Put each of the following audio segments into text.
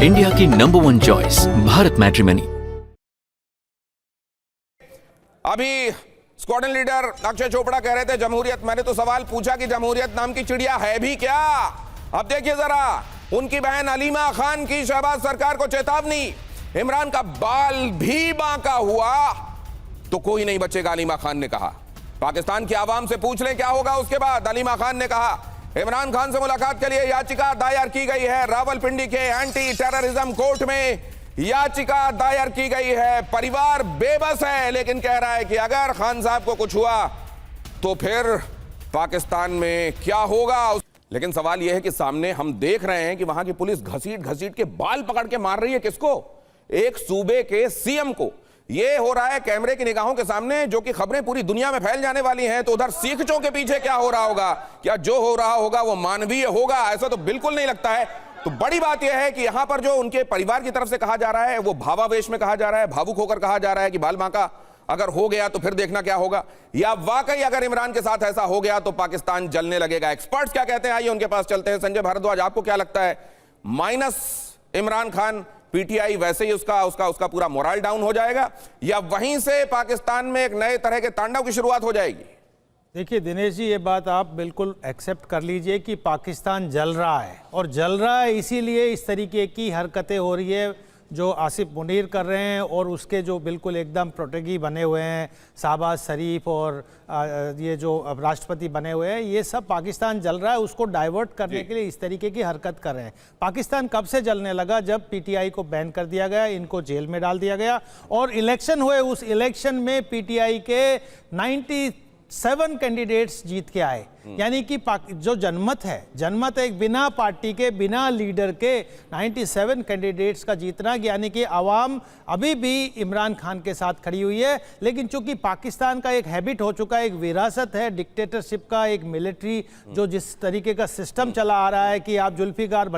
India की number 1 choice Bharat matrimony. अभी squadron leader Akshay Chopra कह रहे थे जमहूरियत, मैंने तो सवाल पूछा कि जमहूरियत नाम की चिड़िया है भी क्या। अब देखिए जरा, उनकी बहन अलीमा खान की शहबाज सरकार को चेतावनी, इमरान का बाल भी बांका हुआ तो कोई नहीं बचेगा। अलीमा खान ने कहा पाकिस्तान की आवाम से पूछ लें क्या होगा उसके बाद। अलीमा खान ने कहा इमरान खान से मुलाकात के लिए याचिका दायर की गई है। रावलपिंडी के एंटी टेररिज्म कोर्ट में याचिका दायर की गई है। परिवार बेबस है लेकिन कह रहा है कि अगर खान साहब को कुछ हुआ तो फिर पाकिस्तान में क्या होगा। लेकिन सवाल यह है कि सामने हम देख रहे हैं कि वहां की पुलिस घसीट घसीट के बाल पकड़ के मार रही है। किसको? एक सूबे के सीएम को। यह हो रहा है कैमरे की निगाहों के सामने, जो कि खबरें पूरी दुनिया में फैल जाने वाली हैं। तो उधर सीखचों के पीछे क्या हो रहा होगा? क्या जो हो रहा होगा वो मानवीय होगा? ऐसा तो बिल्कुल नहीं लगता है। तो बड़ी बात यह है कि यहां पर जो उनके परिवार की तरफ से कहा जा रहा है वो भावावेश में कहा जा रहा है, भावुक होकर कहा जा रहा है कि बाल बांका अगर हो गया तो फिर देखना क्या होगा, या वाकई अगर इमरान के साथ ऐसा हो गया तो पाकिस्तान जलने लगेगा। एक्सपर्ट्स क्या कहते हैं, आइए उनके पास चलते हैं। संजय भारद्वाज, आपको क्या लगता है, माइनस इमरान खान पीटीआई वैसे ही उसका पूरा मोरल डाउन हो जाएगा, या वहीं से पाकिस्तान में एक नए तरह के तांडव की शुरुआत हो जाएगी? देखिए दिनेश जी, ये बात आप बिल्कुल एक्सेप्ट कर लीजिए कि पाकिस्तान जल रहा है, और जल रहा है इसीलिए इस तरीके की हरकतें हो रही है जो आसिफ मुनीर कर रहे हैं, और उसके जो बिल्कुल एकदम प्रोटेगी बने हुए हैं शहबाज शरीफ और ये जो राष्ट्रपति बने हुए हैं, ये सब पाकिस्तान जल रहा है उसको डाइवर्ट करने के लिए इस तरीके की हरकत कर रहे हैं। पाकिस्तान कब से जलने लगा? जब पीटीआई को बैन कर दिया गया, इनको जेल में डाल दिया गया, और इलेक्शन हुए, उस इलेक्शन में पीटीआई के 97 कैंडिडेट्स जीत के आए। यानी कि जो जनमत है, जनमत एक बिना पार्टी के, बिना लीडर के 97 कैंडिडेट्स का जीतना, यानी कि आवाम अभी भी इमरान खान के साथ खड़ी हुई है। लेकिन चूंकि पाकिस्तान का एक हैबिट हो चुका है, एक विरासत है डिक्टेटरशिप का, एक मिलिट्री जो जिस तरीके का सिस्टम चला आ रहा है कि आप जुल्फिकार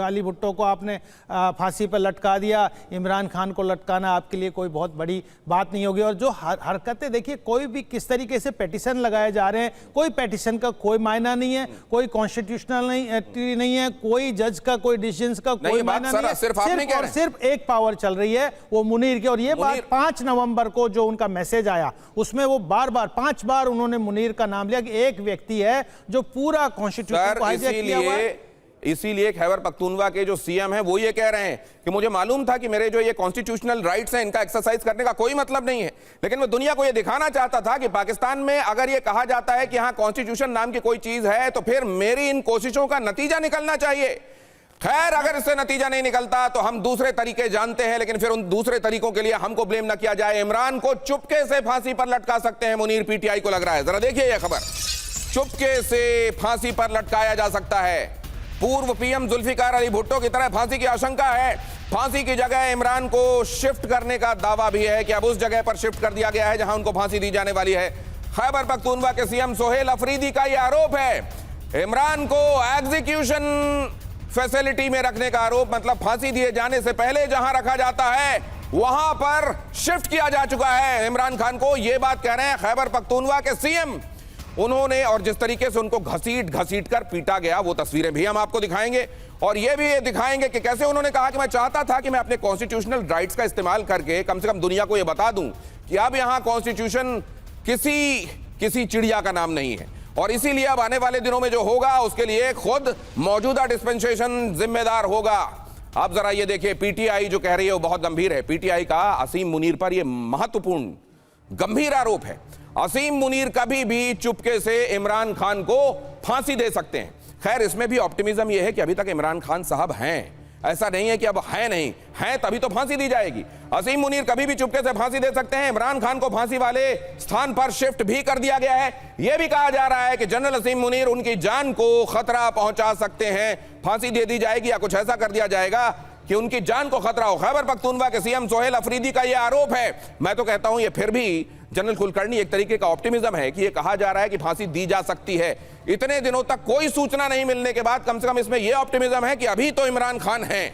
अली भुट्टो को आपने फांसी पर लटका दिया, इमरान खान को लटकाना आपके लिए कोई बहुत बड़ी बात नहीं होगी। और जो हरकतें देखिए, कोई भी किस तरीके से पेटिशन लगाए जा रहे हैं, कोई पेटिशन का कोई मायना नहीं है, कोई कॉन्स्टिट्यूशनल नहीं है, कोई जज का, कोई डिसीजन का कोई मायना नहीं है। सिर्फ एक पावर चल रही है, वो मुनीर की। और ये बात 5 नवंबर को जो उनका मैसेज आया उसमें वो बार बार 5 बार उन्होंने मुनीर का नाम लिया कि एक व्यक्ति है जो पूरा कॉन्स्टिट्यूशन को हाईजैक किया हुआ है। इसीलिए खैबर पख्तूनवा के जो सीएम हैं वो ये कह रहे हैं कि मुझे मालूम था कि मेरे जो ये कॉन्स्टिट्यूशनल राइट्स हैं इनका एक्सरसाइज करने का कोई मतलब नहीं है, लेकिन मैं दुनिया को ये दिखाना चाहता था कि पाकिस्तान में अगर ये कहा जाता है कि हाँ कॉन्स्टिट्यूशन नाम की कोई चीज है तो फिर मेरी इन कोशिशों का नतीजा निकलना चाहिए। खैर, अगर इससे नतीजा नहीं निकलता तो हम दूसरे तरीके जानते हैं, लेकिन फिर उन दूसरे तरीकों के लिए हमको ब्लेम न किया जाए। इमरान को चुपके से फांसी पर लटका सकते हैं मुनीर, पीटीआई को लग रहा है। जरा देखिए यह खबर, चुपके से फांसी पर लटकाया जा सकता है। पूर्व पीएम जुल्फिकार अली भुट्टो की तरह फांसी की आशंका है। फांसी की जगह इमरान को शिफ्ट करने का दावा भी है कि अब उस जगह पर शिफ्ट कर दिया गया है जहां उनको फांसी दी जाने वाली है। खैबर पख्तूनवा के सीएम सोहेल अफरीदी का यह आरोप है, इमरान को एग्जीक्यूशन फैसिलिटी में रखने का आरोप, मतलब फांसी दिए जाने से पहले जहां रखा जाता है वहां पर शिफ्ट किया जा चुका है इमरान खान को। यह बात कह रहे हैं खैबर पख्तूनवा के सीएम। उन्होंने, और जिस तरीके से उनको घसीट घसीट कर पीटा गया वो तस्वीरें भी हम आपको दिखाएंगे, और ये भी दिखाएंगे कि कैसे उन्होंने कहा कि मैं चाहता था कि मैं अपने कॉन्स्टिट्यूशनल राइट्स का इस्तेमाल करके कम से कम दुनिया को ये बता दूं कि अब यहां कॉन्स्टिट्यूशन किसी चिड़िया का नाम नहीं है, और इसीलिए अब आने वाले दिनों में जो होगा उसके लिए खुद मौजूदा डिस्पेंसेशन जिम्मेदार होगा। अब जरा ये देखिए, पीटीआई जो कह रही है वो बहुत गंभीर है। पीटीआई का असीम मुनीर पर यह महत्वपूर्ण गंभीर आरोप है। असीम मुनीर कभी भी चुपके से इमरान खान को फांसी दे सकते हैं। खैर, इसमें भी ऑप्टिमिज्म यह है कि अभी तक इमरान खान साहब हैं, ऐसा नहीं है कि अब है नहीं है तभी तो फांसी दी जाएगी। असीम मुनीर कभी भी चुपके से फांसी दे सकते हैं। इमरान खान को फांसी वाले स्थान पर शिफ्ट भी कर दिया गया है। यह भी कहा जा रहा है कि जनरल असीम मुनीर उनकी जान को खतरा पहुंचा सकते हैं। फांसी दे दी जाएगी या कुछ ऐसा कर दिया जाएगा कि उनकी जान को खतरा हो। खैबर पख्तूनवा के सीएम सोहेल अफरीदी का यह आरोप है। मैं तो कहता हूं ये फिर भी जनरल कुलकर्णी एक तरीके का ऑप्टिमिज्म है कि ये कहा जा रहा है कि फांसी दी जा सकती है। इतने दिनों तक कोई सूचना नहीं मिलने के बाद कम से कम इसमें यह ऑप्टिमिज्म है कि अभी तो इमरान खान हैं।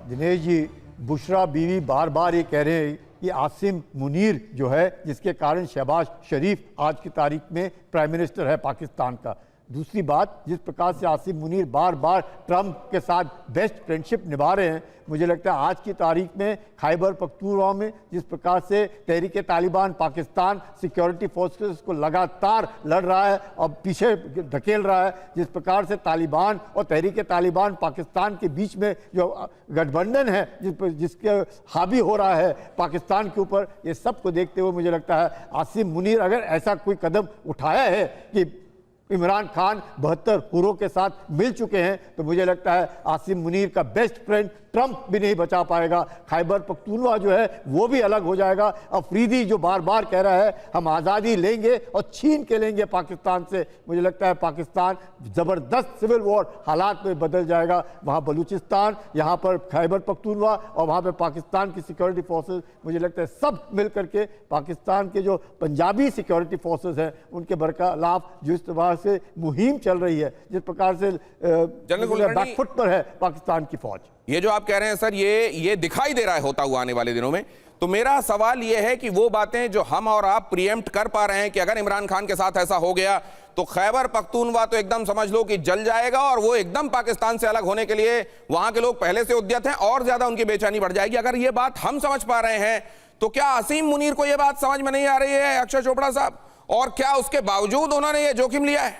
दिनेश जी, बुशरा बीवी बार बार ये कह रहे हैं कि आसिम मुनीर जो है, जिसके कारण शहबाज शरीफ आज की तारीख में प्राइम मिनिस्टर है पाकिस्तान का, दूसरी बात, जिस प्रकार से आसिम मुनीर बार बार ट्रंप के साथ बेस्ट फ्रेंडशिप निभा रहे हैं, मुझे लगता है आज की तारीख में खैबर पख्तूनख्वा में जिस प्रकार से तहरीक तालिबान पाकिस्तान सिक्योरिटी फोर्सेस को लगातार लड़ रहा है और पीछे धकेल रहा है, जिस प्रकार से तालिबान और तहरीक तालिबान पाकिस्तान के बीच में जो गठबंधन है जिसके हावी हो रहा है पाकिस्तान के ऊपर, ये सब को देखते हुए मुझे लगता है आसिम मुनीर अगर ऐसा कोई कदम उठाया है कि इमरान खान 72 हुर्रों के साथ मिल चुके हैं, तो मुझे लगता है आसिम मुनीर का बेस्ट फ्रेंड ट्रंप भी नहीं बचा पाएगा। खैबर पख्तूनख्वा जो है वो भी अलग हो जाएगा। अफरीदी जो बार बार कह रहा है हम आज़ादी लेंगे और छीन के लेंगे पाकिस्तान से, मुझे लगता है पाकिस्तान ज़बरदस्त सिविल वॉर हालात में बदल जाएगा। वहाँ बलूचिस्तान, यहाँ पर खैबर पख्तूनख्वा और वहाँ पर पाकिस्तान की सिक्योरिटी फोर्सेस, मुझे लगता है सब मिल करके पाकिस्तान के जो पंजाबी सिक्योरिटी फोर्सेस हैं उनके बरखलाफ जिस तरह से मुहिम चल रही है, जिस प्रकार से बैकफुट पर है पाकिस्तान की फौज। ये जो आप कह रहे हैं सर, ये दिखाई दे रहा है होता हुआ आने वाले दिनों में। तो मेरा सवाल ये है कि वो बातें जो हम और आप प्रीएम्प्ट कर पा रहे हैं कि अगर इमरान खान के साथ ऐसा हो गया तो खैबर पख्तूनख्वा तो एकदम समझ लो कि जल जाएगा और वो एकदम पाकिस्तान से अलग होने के लिए वहां के लोग पहले से उद्यत हैं और ज्यादा उनकी बेचैनी बढ़ जाएगी। अगर ये बात हम समझ पा रहे हैं तो क्या आसिम मुनीर को ये बात समझ में नहीं आ रही है अक्षय चोपड़ा साहब, और क्या उसके बावजूद उन्होंने ये जोखिम लिया है?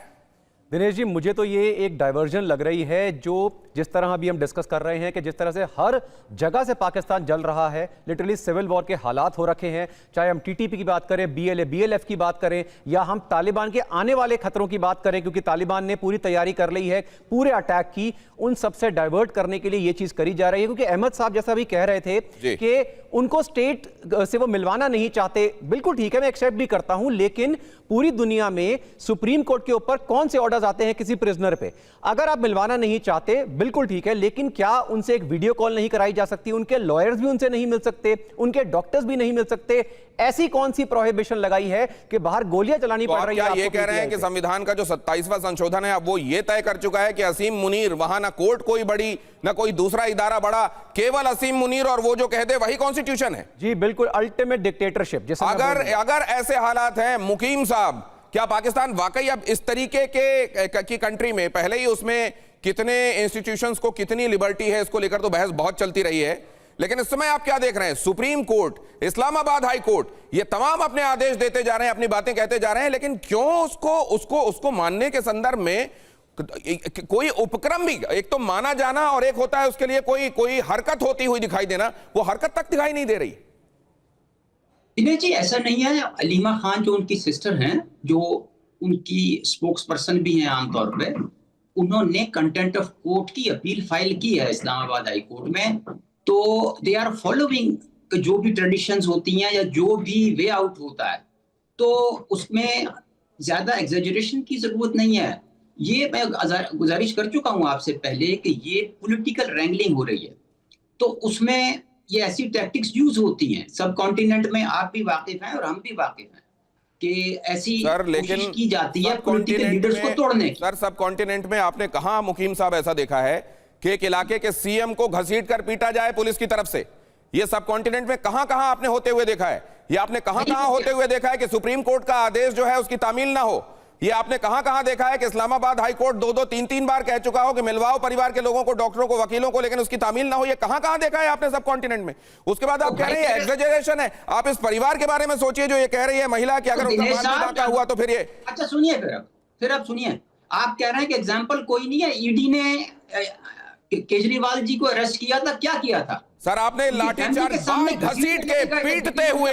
दिनेश जी, मुझे तो ये एक डाइवर्जन लग रही है जो जिस तरह अभी हम डिस्कस कर रहे हैं कि जिस तरह से हर जगह से पाकिस्तान जल रहा है, लिटरली सिविल वॉर के हालात हो रखे हैं, चाहे हम टीटीपी की बात करें, बीएलए बीएलएफ की बात करें या हम तालिबान के आने वाले खतरों की बात करें, क्योंकि तालिबान ने पूरी तैयारी कर ली है पूरे अटैक की, उन सबसे डाइवर्ट करने के लिए ये चीज करी जा रही है। क्योंकि अहमद साहब जैसा भी कह रहे थे कि उनको स्टेट से वो मिलवाना नहीं चाहते, बिल्कुल ठीक है, मैं एक्सेप्ट भी करता हूं, लेकिन पूरी दुनिया में सुप्रीम कोर्ट के ऊपर कौन से ऑर्डर्स आते हैं किसी प्रिजनर पे? अगर आप मिलवाना नहीं चाहते बिल्कुल ठीक है, लेकिन क्या उनसे एक वीडियो कॉल नहीं कराई जा सकती? उनके लॉयर्स भी उनसे नहीं मिल सकते, उनके डॉक्टर्स भी नहीं मिल सकते? ऐसी कौन सी प्रोहिबिशन लगाई है कि बाहर गोलियां चलानी पड़ रही है? ये कह रहे हैं कि संविधान का जो 27वां संशोधन है अब वो ये तय कर चुका है कि असीम मुनीर, वहां ना कोर्ट कोई बड़ी ना कोई दूसरा इदारा बड़ा, केवल असीम मुनीर और वो जो कह दे वही कॉन्स्टिट्यूशन है। जी बिल्कुल, अल्टीमेट डिक्टेटरशिप। अगर ऐसे हालात हैं मुकीम साहब, क्या पाकिस्तान वाकई अब इस तरीके की कंट्री में, पहले ही उसमें कितने इंस्टीट्यूशंस को कितनी लिबर्टी है इसको लेकर तो बहस बहुत चलती रही है, लेकिन इस समय आप क्या देख रहे हैं? Supreme court, Islamabad high court, ये तमाम अपने आदेश देते जा रहे हैं, अपनी बातें कहते जा रहे हैं, लेकिन क्यों उसको मानने के संदर्भ में कोई उपक्रम भी, एक तो माना जाना और एक होता है उसके लिए कोई हरकत होती हुई दिखाई देना, वो हरकत तक दिखाई नहीं दे रही। दिनेश जी, ऐसा नहीं है। अलीमा खान जो उनकी सिस्टर हैं, जो उनकी स्पोक्स पर्सन भी हैं आमतौर पे, उन्होंने कंटेंट ऑफ कोर्ट की अपील फाइल की है इस्लामाबाद हाई कोर्ट में। तो दे आर फॉलोइंग जो भी ट्रेडिशंस होती हैं या जो भी वे आउट होता है, तो उसमें ज्यादा एग्जेजरेशन की जरूरत नहीं है। ये मैं गुजारिश कर चुका हूं आपसे पहले कि ये पॉलिटिकल रैंगलिंग हो रही है, तो उसमें ये ऐसी टैक्टिक्स यूज होती हैं। सब कॉन्टिनेंट में आप भी वाकिफ हैं और हम भी वाकिफ हैं कि ऐसी कोशिश की जाती है पॉलिटिकल लीडर्स को तोड़ने की। सर, सब कॉन्टिनेंट में आपने कहां मुकीम साहब ऐसा देखा है कि एक इलाके के सीएम को घसीटकर पीटा जाए पुलिस की तरफ से? ये सब कॉन्टिनेंट में कहां आपने होते हुए देखा है? ये आपने कहां होते हुए देखा है कि सुप्रीम कोर्ट का आदेश जो है उसकी तामील ना हो? ये आपने कहां देखा है कि इस्लामाबाद हाई कोर्ट 2-3 बार कह चुका हो कि मिलवाओ परिवार के लोगों को, डॉक्टरों को, वकीलों को, लेकिन उसकी तामील ना हो? ये कहां देखा है आपने सब कॉन्टिनेंट में? उसके बाद आप कह रहे हैं एग्जेजरेशन है। आप इस परिवार के बारे में सोचिए जो ये कह रही है महिला कि अगर उसका डाका हुआ तो फिर ये। अच्छा सुनिए, फिर आप सुनिए, आप कह रहे हैं कि एग्जाम्पल कोई नहीं है। ईडी ने केजरीवाल जी को अरेस्ट किया था, क्या किया था? सर, आपने लाठीचार्ज, बाल घसीट के पीटते हुए,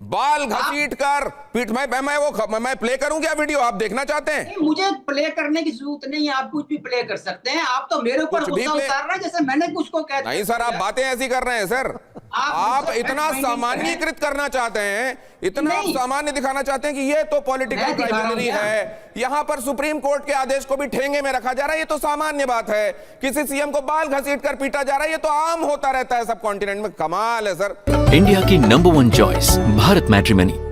बाल घसीट कर पीट, मैं प्ले करूं क्या वीडियो? आप देखना चाहते हैं? मुझे प्ले करने की जरूरत नहीं है, आप कुछ भी प्ले कर सकते हैं। आप तो मेरे ऊपर गुस्सा उतार रहे हैं जैसे मैंने कुछ को कहते। नहीं सर, आप बातें ऐसी कर रहे हैं सर, आप इतना सामान्यीकृत करना चाहते हैं, इतना सामान्य दिखाना चाहते हैं कि ये तो पॉलिटिकल ट्राइब्यूनल है, यहां पर सुप्रीम कोर्ट के आदेश को भी ठेंगे में रखा जा रहा है। ये तो सामान्य बात है, किसी सीएम को बाल घसीट कर पीटा जा रहा है, ये तो आम होता रहता है सब कॉन्टिनेंट में। कमाल है सर। इंडिया की नंबर 1 चॉइस भारत मैट्रिमनी।